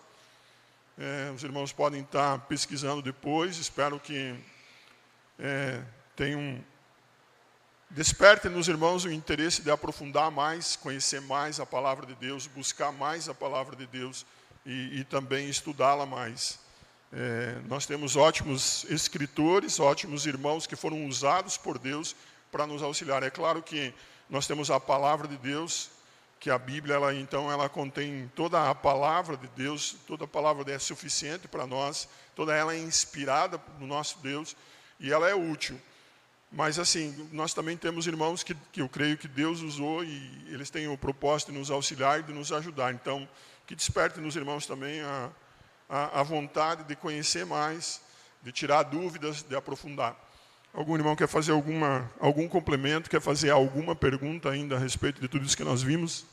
Os irmãos podem estar pesquisando depois, espero que desperte nos irmãos o interesse de aprofundar mais, conhecer mais a palavra de Deus, buscar mais a palavra de Deus, e também estudá-la mais. Nós temos ótimos escritores, ótimos irmãos que foram usados por Deus para nos auxiliar. É claro que nós temos a palavra de Deus, que a Bíblia, ela contém toda a palavra de Deus, toda a palavra é suficiente para nós, toda ela é inspirada no nosso Deus, e ela é útil. Mas assim, nós também temos irmãos que eu creio que Deus usou, e eles têm o propósito de nos auxiliar e de nos ajudar. Então, que desperte nos irmãos também a vontade de conhecer mais, de tirar dúvidas, de aprofundar. Algum irmão quer fazer algum complemento, quer fazer alguma pergunta ainda a respeito de tudo isso que nós vimos?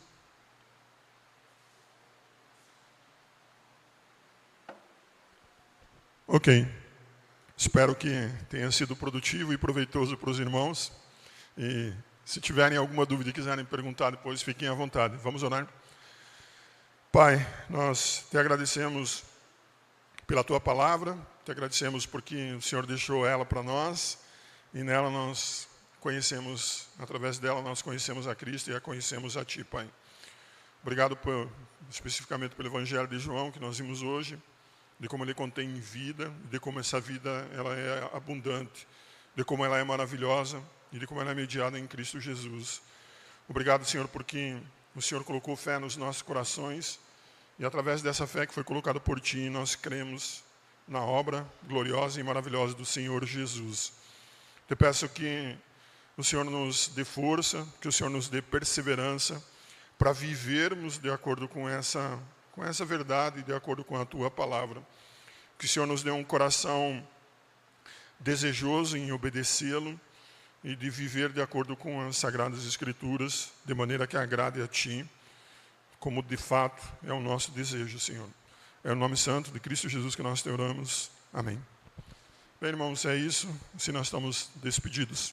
Ok. Espero que tenha sido produtivo e proveitoso para os irmãos. E se tiverem alguma dúvida e quiserem perguntar depois, fiquem à vontade. Vamos orar? Pai, nós te agradecemos pela tua palavra, te agradecemos porque o Senhor deixou ela para nós, e nela nós conhecemos, através dela nós conhecemos a Cristo e a conhecemos a ti, Pai. Obrigado especificamente pelo Evangelho de João que nós vimos hoje, de como ele contém vida, de como essa vida ela é abundante, de como ela é maravilhosa e de como ela é mediada em Cristo Jesus. Obrigado, Senhor, porque o Senhor colocou fé nos nossos corações, e através dessa fé que foi colocada por Ti, nós cremos na obra gloriosa e maravilhosa do Senhor Jesus. Te peço que o Senhor nos dê força, que o Senhor nos dê perseverança, para vivermos de acordo com essa verdade, de acordo com a Tua palavra. Que o Senhor nos dê um coração desejoso em obedecê-lo e de viver de acordo com as Sagradas Escrituras, de maneira que agrade a Ti, como de fato é o nosso desejo, Senhor. É o nome santo de Cristo Jesus que nós te oramos. Amém. Bem, irmãos, é isso. Se nós estamos despedidos.